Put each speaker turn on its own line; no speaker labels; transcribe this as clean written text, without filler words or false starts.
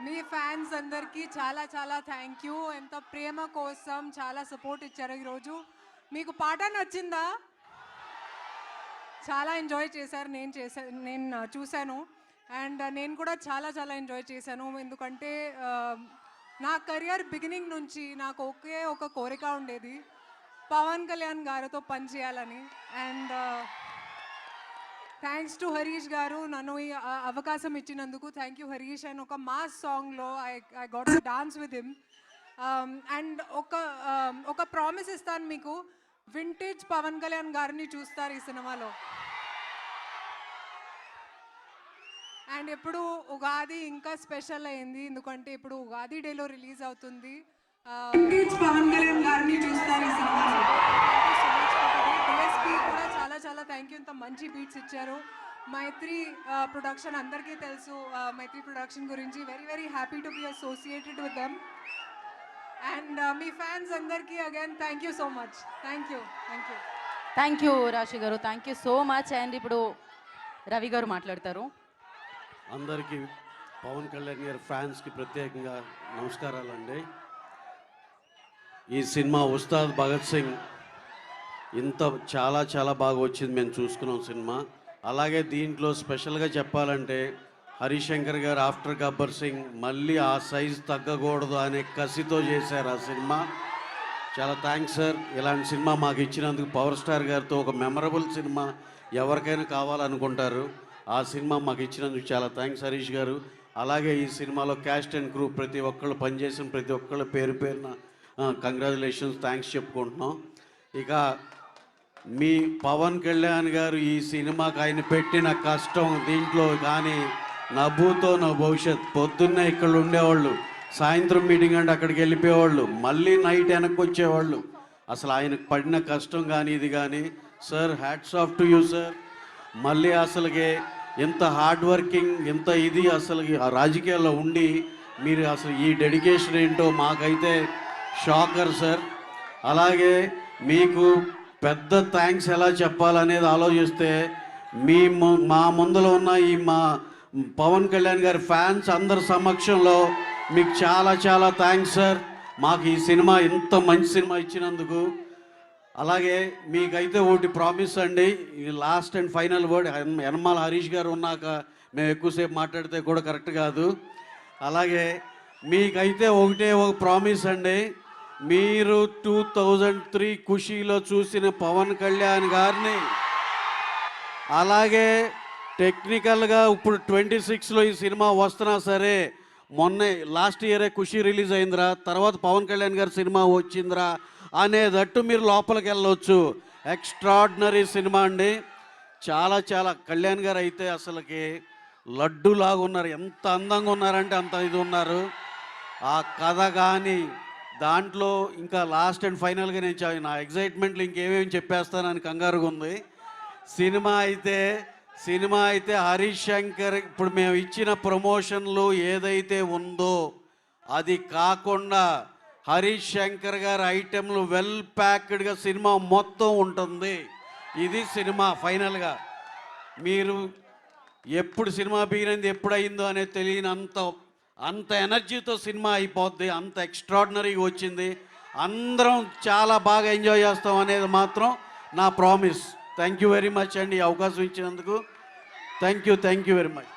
మీ fans అందరికీ చాలా చాలా థ్యాంక్ యూ. ఎంత ప్రేమ కోసం చాలా సపోర్ట్ ఇచ్చారు ఈరోజు. మీకు పాట నచ్చిందా? చాలా ఎంజాయ్ చేశారు. నేను చూశాను. అండ్ నేను కూడా చాలా చాలా ఎంజాయ్ చేశాను. ఎందుకంటే నా కెరియర్ బిగినింగ్ నుంచి నాకు ఒకే ఒక కోరిక ఉండేది, పవన్ కళ్యాణ్ గారితో పనిచేయాలని. అండ్ థ్యాంక్స్ టు హరీష్ గారు నన్ను ఈ అవకాశం ఇచ్చినందుకు. Thank you Harish. అండ్ ఒక మాస్ సాంగ్లో I got to dance with him. And ఒక ప్రామిస్ ఇస్తాను మీకు, వింటేజ్ పవన్ కళ్యాణ్ గారిని చూస్తారు ఈ సినిమాలో. అండ్ ఇప్పుడు ఉగాది ఇంకా స్పెషల్ అయింది, ఎందుకంటే ఇప్పుడు ఉగాది డేలో రిలీజ్ అవుతుంది. వింటేజ్ పవన్ కళ్యాణ్ గారిని చూస్తారు ఈ సినిమాలో. డిఎస్పీ కూడా చాలా చాలా థ్యాంక్ యూ. ఇంత మంచి బీట్స్ ఇచ్చారు. మైత్రి ప్రొడక్షన్ అందరికీ తెలుసు. మైత్రి ప్రొడక్షన్ గురించి very very happy to be associated with them. And మీ ఫ్యాన్స్ అందరికీ again thank you so much. Thank you.
Thank you Raashi garu, thank you so much. And ఇప్పుడు రవి గారు మాట్లాడతారు.
అందరికీ పవన్ కళ్యాణ్ గారి ఫ్యాన్స్కి ప్రత్యేకంగా నమస్కారాలండి. ఈ సినిమా ఉస్తాద్ భగత్ సింగ్ చాలా చాలా బాగా వచ్చింది, మేము చూసుకున్నాం సినిమా. అలాగే దీంట్లో స్పెషల్గా చెప్పాలంటే హరిశంకర్ గారు ఆఫ్టర్ గబ్బర్ సింగ్ మళ్ళీ ఆ సైజు తగ్గకూడదు అనే కసితో చేశారు ఆ సినిమా. చాలా థ్యాంక్స్ సార్, ఇలాంటి సినిమా మాకు ఇచ్చినందుకు. పవర్ స్టార్ గారితో ఒక మెమరబుల్ సినిమా ఎవరికైనా కావాలనుకుంటారు, ఆ సినిమా మాకు ఇచ్చినందుకు చాలా థ్యాంక్స్ హరీష్ గారు. అలాగే ఈ సినిమాలో క్యాస్ట్ అండ్ క్రూ ప్రతి ఒక్కళ్ళు పనిచేసిన ప్రతి ఒక్కళ్ళు పేరు పేరున కంగ్రాచులేషన్స్, థ్యాంక్స్ చెప్పుకుంటున్నాం. ఇక మీ పవన్ కళ్యాణ్ గారు ఈ సినిమాకి ఆయన పెట్టిన కష్టం దీంట్లో కానీ నవ్వుతో నా భవిష్యత్. పొద్దున్నే ఇక్కడ ఉండేవాళ్ళు, సాయంత్రం మీటింగ్ అంటే అక్కడికి వెళ్ళిపోయేవాళ్ళు, మళ్ళీ నైట్ వెనక్కి వచ్చేవాళ్ళు. అసలు ఆయనకు పడిన కష్టం కానీ ఇది కానీ sir hats off to you sir. మళ్ళీ అసలుకి ఎంత హార్డ్ వర్కింగ్, ఎంత ఇది అసలు రాజకీయాల్లో ఉండి మీరు అసలు ఈ డెడికేషన్ ఏంటో మాకైతే షాకర్ సార్. అలాగే మీకు పెద్ద థ్యాంక్స్ ఎలా చెప్పాలనేది ఆలోచిస్తే మా ముందులో ఉన్న ఈ మా పవన్ కళ్యాణ్ గారి ఫ్యాన్స్ అందరి సమక్షంలో మీకు చాలా చాలా థ్యాంక్స్ సార్, మాకు ఈ సినిమా ఇంత మంచి సినిమా ఇచ్చినందుకు. అలాగే మీకైతే ఒకటి ప్రామిస్ అండి, ఈ last and final word. Yanamala Harish గారు ఉన్నాక మేము ఎక్కువసేపు మాట్లాడితే కూడా కరెక్ట్ కాదు. అలాగే మీకైతే ఒకటే ఒక ప్రామిస్ అండి, మీరు 2003 ఖుషీలో చూసిన పవన్ కళ్యాణ్ గారిని అలాగే టెక్నికల్గా ఇప్పుడు 26లో ఈ సినిమా వస్తున్నా సరే, మొన్నే లాస్ట్ ఇయరే ఖుషీ రిలీజ్ అయిందిరా, తర్వాత పవన్ కళ్యాణ్ గారి సినిమా వచ్చిందిరా అనేటట్టు మీరు లోపలికి వెళ్ళవచ్చు. ఎక్స్ట్రాడినరీ సినిమా అండి. చాలా చాలా కళ్యాణ్ గారు అయితే అసలుకి లడ్డులాగా ఉన్నారు, ఎంత అందంగా ఉన్నారంటే అంత ఇది ఉన్నారు. ఆ కథ కానీ దాంట్లో ఇంకా లాస్ట్ అండ్ ఫైనల్గా నేను నా ఎగ్జైట్మెంట్లో ఇంకేమేమి చెప్పేస్తానని కంగారుగా ఉంది. సినిమా అయితే హరీష్ శంకర్ ఇప్పుడు మేము ఇచ్చిన ప్రమోషన్లు ఏదైతే ఉందో అది కాకుండా హరీష్ శంకర్ గారి ఐటెంలు వెల్ ప్యాక్డ్గా సినిమా మొత్తం ఉంటుంది. ఇది సినిమా ఫైనల్గా. మీరు ఎప్పుడు సినిమా బిగినది ఎప్పుడైందో అనేది తెలియని అంత ఎనర్జీతో సినిమా అయిపోద్ది, అంత ఎక్స్ట్రాడినరీగా వచ్చింది. అందరం చాలా బాగా ఎంజాయ్ చేస్తాం అనేది మాత్రం నా promise. Thank you very much అండి, ఈ అవకాశం ఇచ్చినందుకు. Thank you very much.